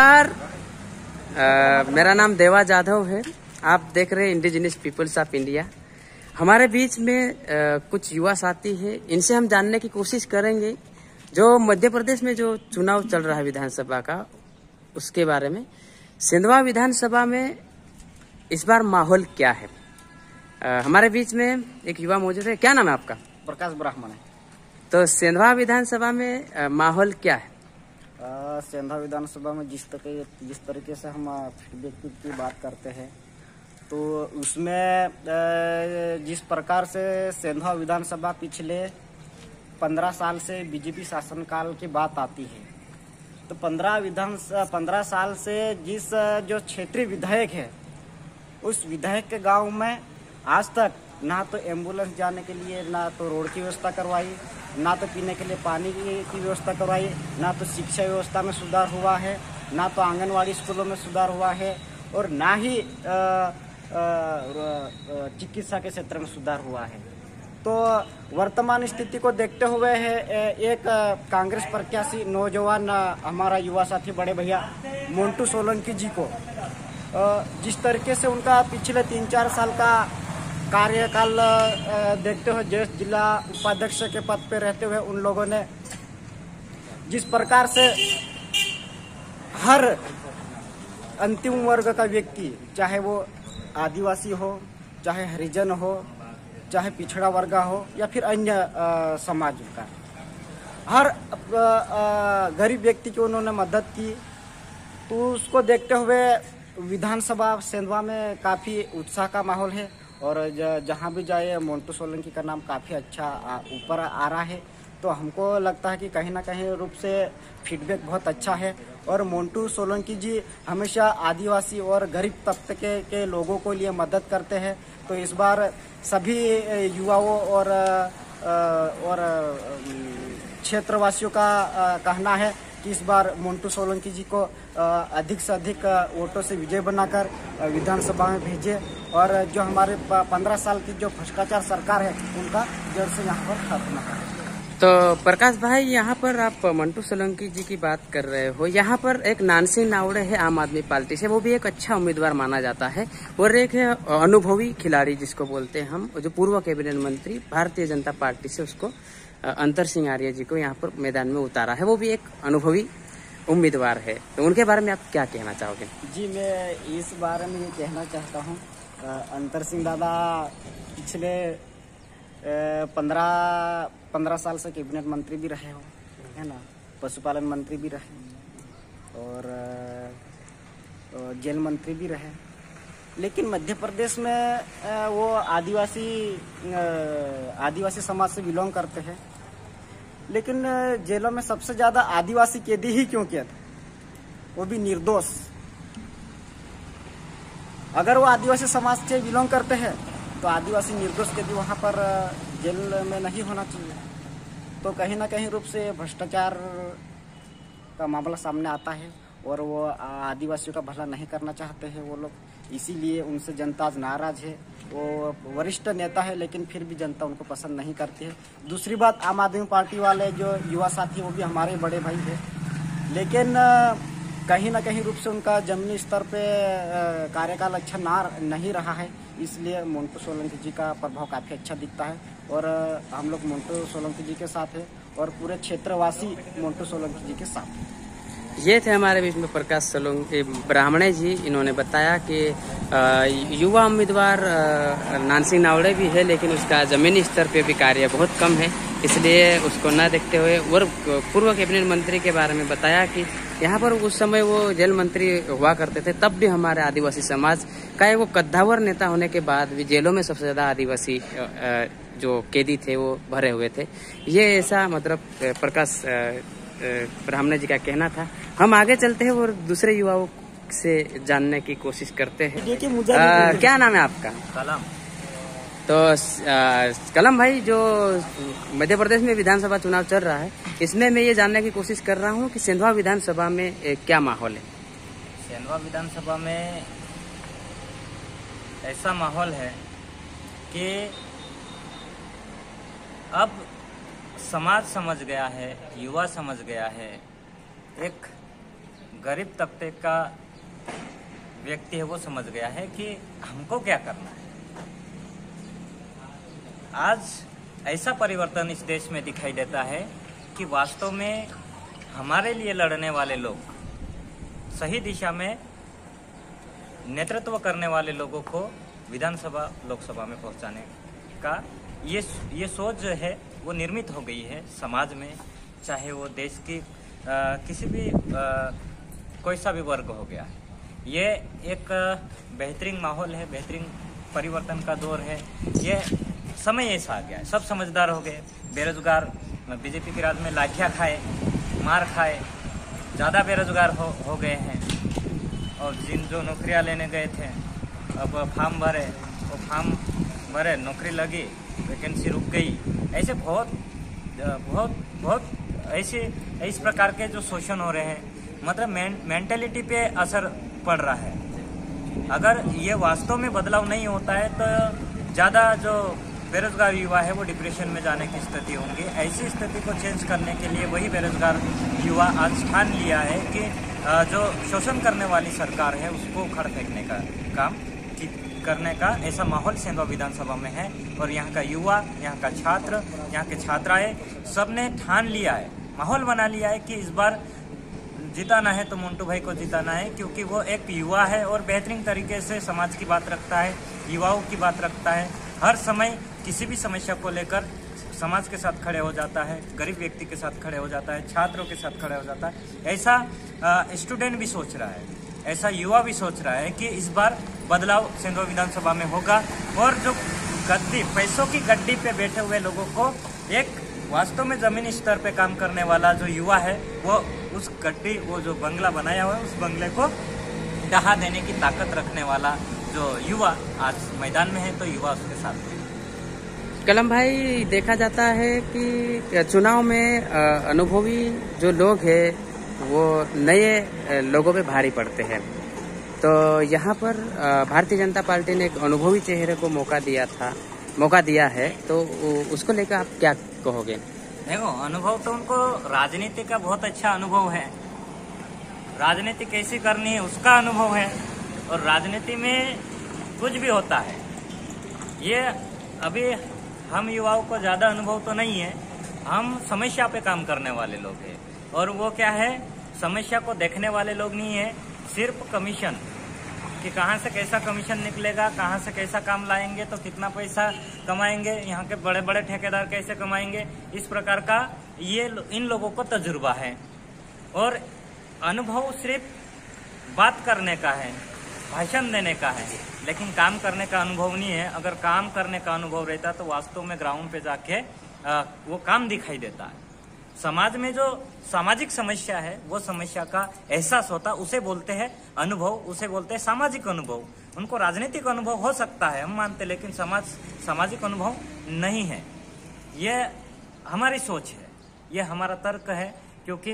नमस्कार, मेरा नाम देवा जाधव है। आप देख रहे हैं इंडिजिनस पीपल्स ऑफ इंडिया। हमारे बीच में कुछ युवा साथी है, इनसे हम जानने की कोशिश करेंगे जो मध्य प्रदेश में जो चुनाव चल रहा है विधानसभा का, उसके बारे में। सिंधवा विधानसभा में इस बार माहौल क्या है? हमारे बीच में एक युवा मौजूद है। क्या नाम है आपका? प्रकाश ब्राह्मण है। तो सिंधवा विधानसभा में माहौल क्या है? सिंधवा विधानसभा में जिस तरीके से हम फीडबैक की बात करते हैं, तो उसमें जिस प्रकार से सिंधवा विधानसभा पिछले 15 साल से बीजेपी शासनकाल की बात आती है, तो 15 साल से जिस जो क्षेत्रीय विधायक है, उस विधायक के गांव में आज तक ना तो एम्बुलेंस जाने के लिए, ना तो रोड की व्यवस्था करवाई, ना तो पीने के लिए पानी की व्यवस्था करवाई, ना तो शिक्षा व्यवस्था में सुधार हुआ है, ना तो आंगनवाड़ी स्कूलों में सुधार हुआ है, और ना ही चिकित्सा के क्षेत्र में सुधार हुआ है। तो वर्तमान स्थिति को देखते हुए है एक कांग्रेस प्रत्याशी नौजवान हमारा युवा साथी बड़े भैया मोन्टू सोलंकी जी को जिस तरीके से उनका पिछले 3-4 साल का कार्यकाल देखते हुए जैस जिला उपाध्यक्ष के पद पे रहते हुए उन लोगों ने जिस प्रकार से हर अंतिम वर्ग का व्यक्ति, चाहे वो आदिवासी हो, चाहे हरिजन हो, चाहे पिछड़ा वर्ग हो, या फिर अन्य समाज का, हर गरीब व्यक्ति की उन्होंने मदद की। तो उसको देखते हुए विधानसभा सिंधवा में काफ़ी उत्साह का माहौल है, और जहाँ भी जाए मोन्टू सोलंकी का नाम काफ़ी अच्छा ऊपर आ रहा है। तो हमको लगता है कि कहीं ना कहीं रूप से फीडबैक बहुत अच्छा है, और मोन्टू सोलंकी जी हमेशा आदिवासी और गरीब तबके के लोगों को लिए मदद करते हैं। तो इस बार सभी युवाओं और क्षेत्रवासियों का कहना है कि इस बार मोन्टू सोलंकी जी को अधिक से अधिक वोटों से विजय बनाकर विधानसभा में भेजे, और जो हमारे 15 साल की जो भ्रष्टाचार सरकार है उनका जड़ से यहाँ पर खात्मा करें। तो प्रकाश भाई, यहाँ पर आप मोन्टू सोलंकी जी की बात कर रहे हो। यहाँ पर एक नानसिंह नावड़े है आम आदमी पार्टी से, वो भी एक अच्छा उम्मीदवार माना जाता है, और एक है अनुभवी खिलाड़ी जिसको बोलते हैं हम, जो पूर्व कैबिनेट मंत्री भारतीय जनता पार्टी से, उसको अंतर सिंह आर्य जी को यहाँ पर मैदान में उतारा है। वो भी एक अनुभवी उम्मीदवार है, तो उनके बारे में आप क्या कहना चाहोगे? जी, मैं इस बारे में ये कहना चाहता हूँ, अंतर सिंह दादा पिछले 15 साल से कैबिनेट मंत्री भी रहे हो, है ना, पशुपालन मंत्री भी रहे, और जेल मंत्री भी रहे। लेकिन मध्य प्रदेश में वो आदिवासी समाज से बिलोंग करते हैं, लेकिन जेलों में सबसे ज्यादा आदिवासी कैदी ही क्यों किया था, वो भी निर्दोष। अगर वो आदिवासी समाज से बिलोंग करते हैं तो आदिवासी निर्दोष कैदी वहाँ पर जेल में नहीं होना चाहिए। तो कहीं ना कहीं रूप से भ्रष्टाचार का मामला सामने आता है, और वो आदिवासियों का भला नहीं करना चाहते हैं वो लोग, इसीलिए उनसे जनता आज नाराज है। वो वरिष्ठ नेता है, लेकिन फिर भी जनता उनको पसंद नहीं करती है। दूसरी बात, आम आदमी पार्टी वाले जो युवा साथी, वो भी हमारे बड़े भाई है, लेकिन कहीं ना कहीं रूप से उनका जमीनी स्तर पे कार्यकाल अच्छा नहीं रहा है, इसलिए मोन्टू सोलंकी जी का प्रभाव काफ़ी अच्छा दिखता है, और हम लोग मोन्टू सोलंकी जी के साथ हैं, और पूरे क्षेत्रवासी मोन्टू सोलंकी जी के साथ हैं। ये थे हमारे बीच में प्रकाश सोलंकी ब्राह्मणे जी। इन्होंने बताया कि युवा उम्मीदवार नानसिंह नावड़े भी है, लेकिन उसका जमीनी स्तर पे भी कार्य बहुत कम है, इसलिए उसको न देखते हुए, और पूर्व कैबिनेट मंत्री के बारे में बताया कि यहाँ पर उस समय वो जेल मंत्री हुआ करते थे, तब भी हमारे आदिवासी समाज का वो कद्दावर नेता होने के बाद भी जेलों में सबसे ज्यादा आदिवासी जो कैदी थे वो भरे हुए थे। ये ऐसा मतलब प्रकाश ब्राह्मणे जी का कहना था। हम आगे चलते हैं और दूसरे युवाओं से जानने की कोशिश करते हैं। क्या नाम है आपका? कलम। तो कलम भाई, जो मध्य प्रदेश में विधानसभा चुनाव चल रहा है, इसमें मैं ये जानने की कोशिश कर रहा हूँ कि सिंधवा विधानसभा में क्या माहौल है? सिंधवा विधानसभा में ऐसा माहौल है कि अब समाज समझ गया है, युवा समझ गया है, एक गरीब तबके का व्यक्ति है वो समझ गया है कि हमको क्या करना है। आज ऐसा परिवर्तन इस देश में दिखाई देता है कि वास्तव में हमारे लिए लड़ने वाले लोग, सही दिशा में नेतृत्व करने वाले लोगों को विधानसभा लोकसभा में पहुंचाने का ये सोच जो है वो निर्मित हो गई है समाज में, चाहे वो देश की किसी भी कोई सा भी वर्ग हो गया। ये एक बेहतरीन माहौल है, बेहतरीन परिवर्तन का दौर है। ये समय ऐसा आ गया है, सब समझदार हो गए। बेरोजगार बीजेपी के राज में लाठियाँ खाए, मार खाए, ज़्यादा बेरोजगार हो गए हैं। और जो नौकरियां लेने गए थे अब फॉर्म भरे, वो फॉर्म भरे, नौकरी लगी, वैकेंसी रुक गई। ऐसे बहुत ऐसे इस प्रकार के जो शोषण हो रहे हैं, मतलब मेंटेलिटी पे असर पड़ रहा है। अगर ये वास्तव में बदलाव नहीं होता है तो ज़्यादा जो बेरोजगार युवा है वो डिप्रेशन में जाने की स्थिति होंगी। ऐसी स्थिति को चेंज करने के लिए वही बेरोजगार युवा आज ठान लिया है कि जो शोषण करने वाली सरकार है उसको उखाड़ फेंकने का काम करने का ऐसा माहौल सेंधवा विधानसभा में है। और यहाँ का युवा, यहाँ का छात्र, यहाँ के छात्राएं सबने ठान लिया है, माहौल बना लिया है कि इस बार जिताना है तो मोन्टू भाई को जिताना है, क्योंकि वो एक युवा है और बेहतरीन तरीके से समाज की बात रखता है, युवाओं की बात रखता है। हर समय किसी भी समस्या को लेकर समाज के साथ खड़े हो जाता है, गरीब व्यक्ति के साथ खड़े हो जाता है, छात्रों के साथ खड़े हो जाता है। ऐसा स्टूडेंट भी सोच रहा है, ऐसा युवा भी सोच रहा है कि इस बार बदलाव सेंधवा विधानसभा में होगा। और जो गद्दी, पैसों की गड्डी पे बैठे हुए लोगों को एक वास्तव में जमीनी स्तर पे काम करने वाला जो युवा है वो उस गड्डी, वो जो बंगला बनाया हुआ है उस बंगले को ढहा देने की ताकत रखने वाला जो युवा आज मैदान में है, तो युवा उसके साथ है। कलम भाई, देखा जाता है कि चुनाव में अनुभवी जो लोग हैं वो नए लोगों पे भारी पड़ते हैं। तो यहाँ पर भारतीय जनता पार्टी ने एक अनुभवी चेहरे को मौका दिया है, तो उसको लेकर आप क्या कहोगे? देखो, अनुभव तो उनको राजनीति का बहुत अच्छा अनुभव है, राजनीति कैसी करनी है उसका अनुभव है, और राजनीति में कुछ भी होता है। ये अभी हम युवाओं को ज़्यादा अनुभव तो नहीं है, हम समस्या पे काम करने वाले लोग हैं। और वो क्या है, समस्या को देखने वाले लोग नहीं है, सिर्फ कमीशन कि कहाँ से कैसा कमीशन निकलेगा, कहाँ से कैसा काम लाएंगे तो कितना पैसा कमाएंगे, यहाँ के बड़े बड़े ठेकेदार कैसे कमाएंगे, इस प्रकार का ये इन लोगों को तजुर्बा है। और अनुभव सिर्फ बात करने का है, भाषण देने का है, लेकिन काम करने का अनुभव नहीं है। अगर काम करने का अनुभव रहता तो वास्तव में ग्राउंड पे जाके वो काम दिखाई देता है। समाज में जो सामाजिक समस्या है वो समस्या का एहसास होता, उसे बोलते हैं अनुभव, उसे बोलते हैं सामाजिक अनुभव। उनको राजनीतिक अनुभव हो सकता है, हम मानते, लेकिन सामाजिक अनुभव नहीं है। ये हमारी सोच है, ये हमारा तर्क है, क्योंकि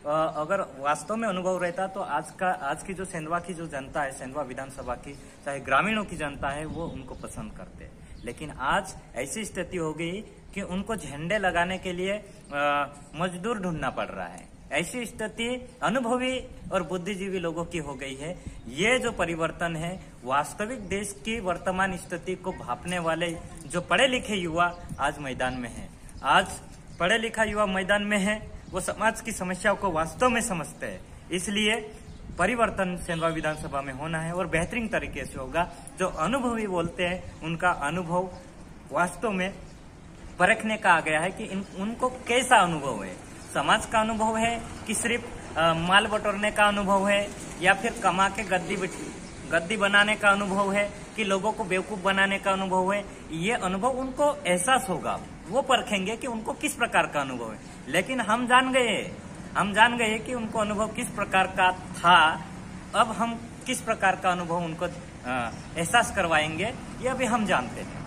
अगर वास्तव में अनुभव रहता तो आज की जो सेंधवा की जो जनता है, सेंधवा विधानसभा की, चाहे ग्रामीणों की जनता है, वो उनको पसंद करते। लेकिन आज ऐसी स्थिति हो गई कि उनको झंडे लगाने के लिए मजदूर ढूंढना पड़ रहा है। ऐसी स्थिति अनुभवी और बुद्धिजीवी लोगों की हो गई है। ये जो परिवर्तन है, वास्तविक देश की वर्तमान स्थिति को भांपने वाले जो पढ़े लिखे युवा आज मैदान में है। आज पढ़े लिखा युवा मैदान में है, वो समाज की समस्याओं को वास्तव में समझते हैं। इसलिए परिवर्तन सेंधवा विधानसभा में होना है और बेहतरीन तरीके से होगा। जो अनुभवी बोलते हैं उनका अनुभव वास्तव में परखने का आ गया है कि उनको कैसा अनुभव है, समाज का अनुभव है कि सिर्फ माल बटोरने का अनुभव है, या फिर कमा के गद्दी बनाने का अनुभव है, कि लोगों को बेवकूफ बनाने का अनुभव है। ये अनुभव उनको एहसास होगा, वो परखेंगे कि उनको किस प्रकार का अनुभव है। लेकिन हम जान गए कि उनको अनुभव किस प्रकार का था। अब हम किस प्रकार का अनुभव उनको एहसास करवाएंगे, ये अभी हम जानते हैं।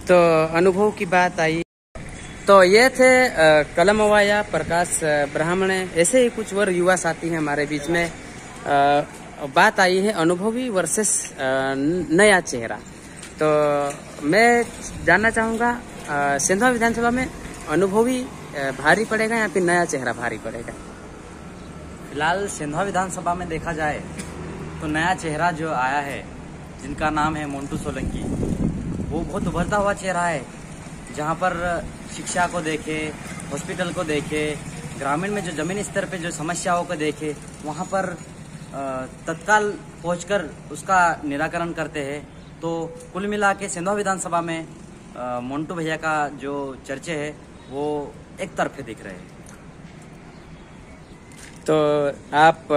तो अनुभव की बात आई, तो ये थे कलमवाया प्रकाश ब्राह्मणे। ऐसे ही कुछ और युवा साथी हैं हमारे बीच में। बात आई है अनुभवी वर्सेस नया चेहरा। तो मैं जानना चाहूँगा, सेंधवा विधानसभा में अनुभवी भारी पड़ेगा या फिर नया चेहरा भारी पड़ेगा? फिलहाल सिंधवा विधानसभा में देखा जाए तो नया चेहरा जो आया है, जिनका नाम है मोन्टू सोलंकी, वो बहुत उभरता हुआ चेहरा है। जहाँ पर शिक्षा को देखे, हॉस्पिटल को देखे, ग्रामीण में जो जमीनी स्तर पे जो समस्याओं को देखे, वहाँ पर तत्काल पहुंचकर उसका निराकरण करते हैं। तो कुल मिला के सिंधवा विधानसभा में मोन्टू भैया का जो चर्चे है वो एक तरफे दिख रहे हैं। तो आप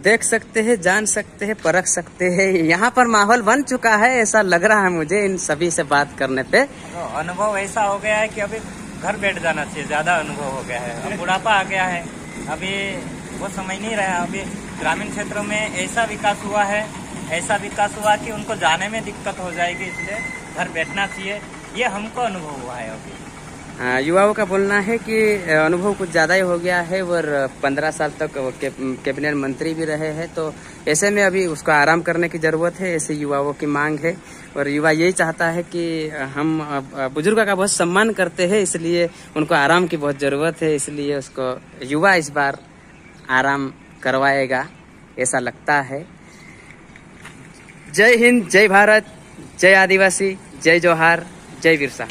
देख सकते हैं, जान सकते हैं, परख सकते हैं, यहाँ पर माहौल बन चुका है, ऐसा लग रहा है मुझे इन सभी से बात करने पे। तो अनुभव ऐसा हो गया है कि अभी घर बैठ जाना चाहिए, ज्यादा अनुभव हो गया है। अब बुढ़ापा आ गया है, अभी वो समझ नहीं रहा। अभी ग्रामीण क्षेत्रों में ऐसा विकास हुआ कि उनको जाने में दिक्कत हो जाएगी, इसलिए घर बैठना चाहिए, ये हमको अनुभव हुआ है। अभी युवाओं का बोलना है कि अनुभव कुछ ज़्यादा ही हो गया है और 15 साल तक कैबिनेट मंत्री भी रहे हैं, तो ऐसे में अभी उसको आराम करने की ज़रूरत है, ऐसे युवाओं की मांग है। और युवा यही चाहता है कि हम बुजुर्गों का बहुत सम्मान करते हैं, इसलिए उनको आराम की बहुत ज़रूरत है, इसलिए उसको युवा इस बार आराम करवाएगा, ऐसा लगता है। जय हिंद, जय भारत, जय आदिवासी, जय जोहार, जय बिरसा।